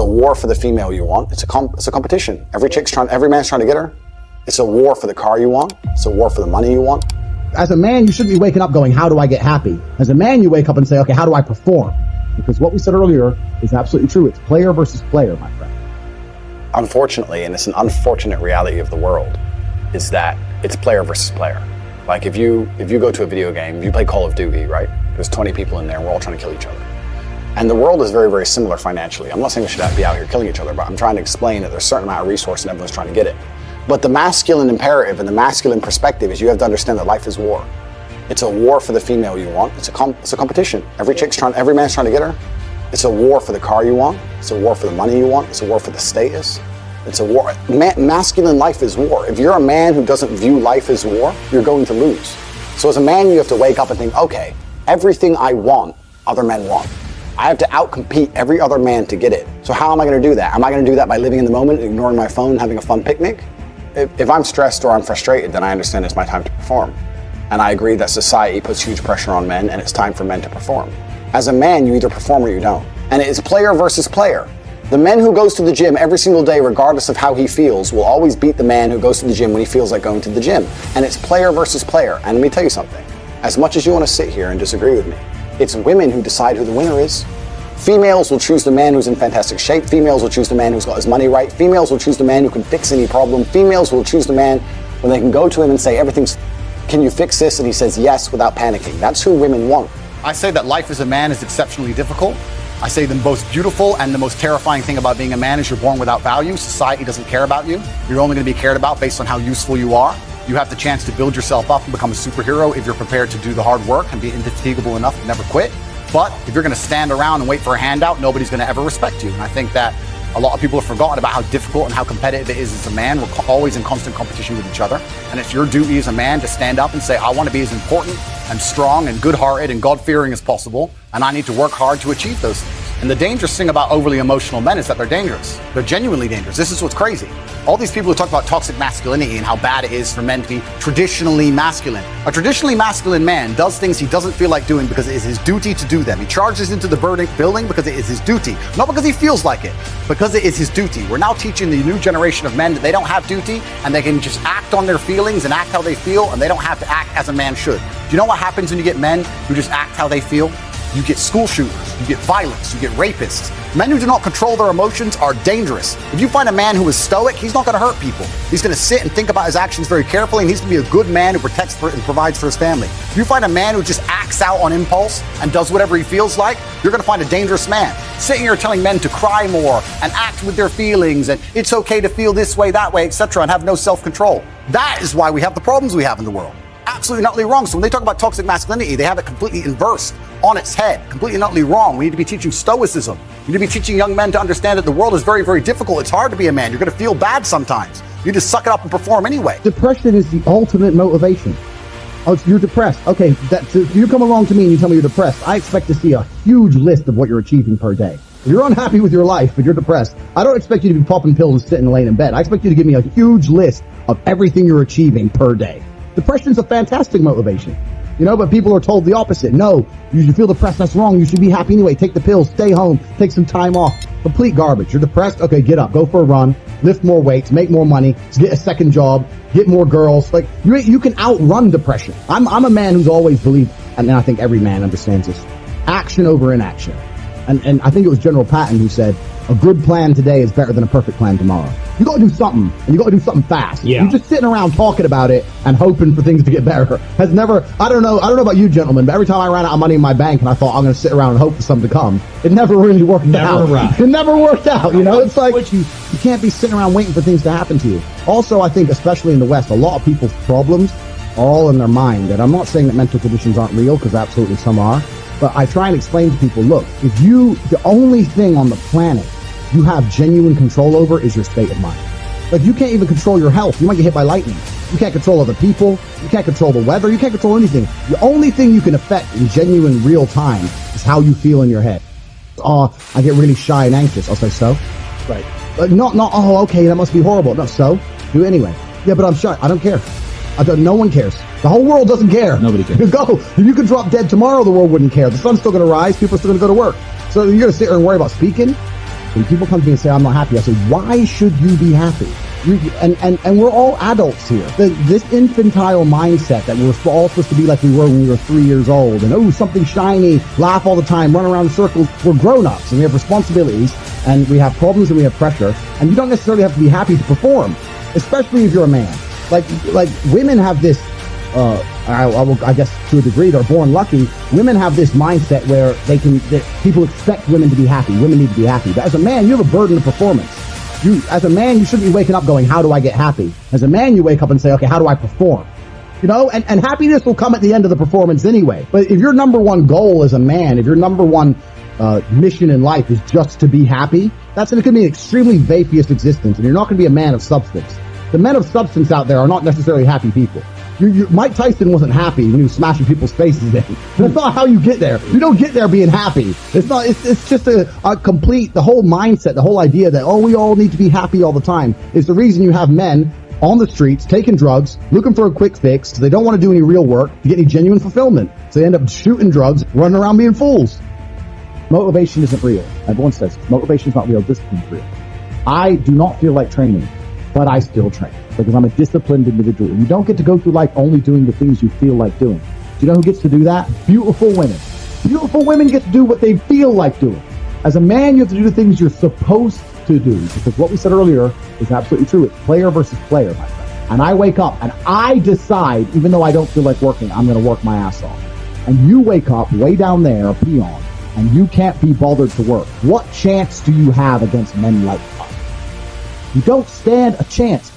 a war for the female you want. It's a competition. Every man's trying to get her. It's a war for the car you want. It's a war for the money you want. As a man, you shouldn't be waking up going, how do I get happy? As a man, you wake up and say, okay, how do I perform? Because what we said earlier is absolutely true. It's player versus player, my friend. Unfortunately, and it's an unfortunate reality of the world, is that it's player versus player. Like if you go to a video game, you play Call of Duty, right? There's 20 people in there, and we're all trying to kill each other. And the world is very, very similar financially. I'm not saying we should be out here killing each other, but I'm trying to explain that there's a certain amount of resource and everyone's trying to get it. But the masculine imperative and the masculine perspective is you have to understand that life is war. It's a war for the female you want. It's a competition. Every man's trying to get her. It's a war for the car you want. It's a war for the money you want. It's a war for the status. It's a war. Masculine life is war. If you're a man who doesn't view life as war, you're going to lose. So as a man, you have to wake up and think, okay, everything I want, other men want. I have to outcompete every other man to get it. So how am I going to do that? Am I going to do that by living in the moment, ignoring my phone, having a fun picnic? If I'm stressed or I'm frustrated, then I understand it's my time to perform. And I agree that society puts huge pressure on men, and it's time for men to perform. As a man, you either perform or you don't. And it is player versus player. The man who goes to the gym every single day, regardless of how he feels, will always beat the man who goes to the gym when he feels like going to the gym. And it's player versus player. And let me tell you something. As much as you want to sit here and disagree with me, it's women who decide who the winner is. Females will choose the man who's in fantastic shape. Females will choose the man who's got his money right. Females will choose the man who can fix any problem. Females will choose the man when they can go to him and say, can you fix this? And he says yes without panicking. That's who women want. I say that life as a man is exceptionally difficult. I say the most beautiful and the most terrifying thing about being a man is you're born without value. Society doesn't care about you. You're only going to be cared about based on how useful you are. You have the chance to build yourself up and become a superhero if you're prepared to do the hard work and be indefatigable enough to never quit. But if you're going to stand around and wait for a handout, nobody's going to ever respect you. And I think that a lot of people have forgotten about how difficult and how competitive it is as a man. We're always in constant competition with each other. And it's your duty as a man to stand up and say, I want to be as important and strong and good-hearted and God-fearing as possible. And I need to work hard to achieve those things. And the dangerous thing about overly emotional men is that they're dangerous. They're genuinely dangerous. This is what's crazy. All these people who talk about toxic masculinity and how bad it is for men to be traditionally masculine. A traditionally masculine man does things he doesn't feel like doing because it is his duty to do them. He charges into the building because it is his duty. Not because he feels like it, because it is his duty. We're now teaching the new generation of men that they don't have duty and they can just act on their feelings and act how they feel, and they don't have to act as a man should. Do you know what happens when you get men who just act how they feel? You get school shooters, you get violence, you get rapists. Men who do not control their emotions are dangerous. If you find a man who is stoic, he's not going to hurt people. He's going to sit and think about his actions very carefully, and he's going to be a good man who protects and provides for his family. If you find a man who just acts out on impulse and does whatever he feels like, you're going to find a dangerous man. Sitting here telling men to cry more and act with their feelings and it's okay to feel this way, that way, etc., and have no self-control. That is why we have the problems we have in the world. Absolutely and utterly wrong. So when they talk about toxic masculinity, they have it completely inversed on its head, completely and utterly wrong. We need to be teaching stoicism. We need to be teaching young men to understand that the world is very, very difficult. It's hard to be a man. You're going to feel bad sometimes. You just suck it up and perform anyway. Depression is the ultimate motivation. Oh, you're depressed. Okay, so you come along to me and you tell me you're depressed. I expect to see a huge list of what you're achieving per day. If you're unhappy with your life, but you're depressed, I don't expect you to be popping pills and sitting laying in bed. I expect you to give me a huge list of everything you're achieving per day. Depression's a fantastic motivation, but people are told the opposite. No, you should feel depressed. That's wrong. You should be happy anyway. Take the pills, stay home, take some time off. Complete garbage. You're depressed? Okay, get up, go for a run, lift more weights, make more money, get a second job, get more girls. Like you can outrun depression. I'm a man who's always believed, and I think every man understands this, action over inaction. And I think it was General Patton who said, a good plan today is better than a perfect plan tomorrow. You got to do something, and you got to do something fast. Yeah. You're just sitting around talking about it and hoping for things to get better. Has never, I don't know about you gentlemen, but every time I ran out of money in my bank and I thought I'm going to sit around and hope for something to come, it never really worked out. It never worked out. It's like you can't be sitting around waiting for things to happen to you. Also, I think, especially in the West, a lot of people's problems are all in their mind. And I'm not saying that mental conditions aren't real, because absolutely some are. But I try and explain to people, look, the only thing on the planet you have genuine control over is your state of mind. Like, you can't even control your health. You might get hit by lightning. You can't control other people. You can't control the weather. You can't control anything. The only thing you can affect in genuine real time is how you feel in your head. Oh, I get really shy and anxious. I'll say, so? Right. Oh, okay, that must be horrible. No, so? Do it anyway. Yeah, but I'm shy. I don't care. No one cares. The whole world doesn't care. Nobody cares. Go. If you could drop dead tomorrow, the world wouldn't care. The sun's still going to rise. People are still going to go to work. So you're going to sit here and worry about speaking? When people come to me and say, I'm not happy, I say, why should you be happy? And we're all adults here. This infantile mindset that we're all supposed to be like we were when we were 3 years old, and oh, something shiny, laugh all the time, run around in circles. We're grown-ups and we have responsibilities and we have problems and we have pressure, and you don't necessarily have to be happy to perform, especially if you're a man. Like women have this, I guess to a degree, they're born lucky. Women have this mindset where people expect women to be happy. Women need to be happy. But as a man, you have a burden of performance. As a man, you shouldn't be waking up going, how do I get happy? As a man, you wake up and say, okay, how do I perform? You know, and happiness will come at the end of the performance anyway. But if your number one goal as a man, if your number one mission in life is just to be happy, that's going to be an extremely vaporous existence, and you're not going to be a man of substance. The men of substance out there are not necessarily happy people. Mike Tyson wasn't happy when he was smashing people's faces in. That's not how you get there. You don't get there being happy. It's just a complete, the whole mindset, the whole idea that, oh, we all need to be happy all the time is the reason you have men on the streets taking drugs, looking for a quick fix. So they don't want to do any real work to get any genuine fulfillment. So they end up shooting drugs, running around being fools. Motivation isn't real. Everyone says motivation is not real, discipline is real. I do not feel like training, but I still train because I'm a disciplined individual. You don't get to go through life only doing the things you feel like doing. Do you know who gets to do that? Beautiful women. Beautiful women get to do what they feel like doing. As a man, you have to do the things you're supposed to do, because what we said earlier is absolutely true. It's player versus player, my friend. And I wake up and I decide, even though I don't feel like working, I'm going to work my ass off. And you wake up way down there, peon, and you can't be bothered to work. What chance do you have against men like us? You don't stand a chance.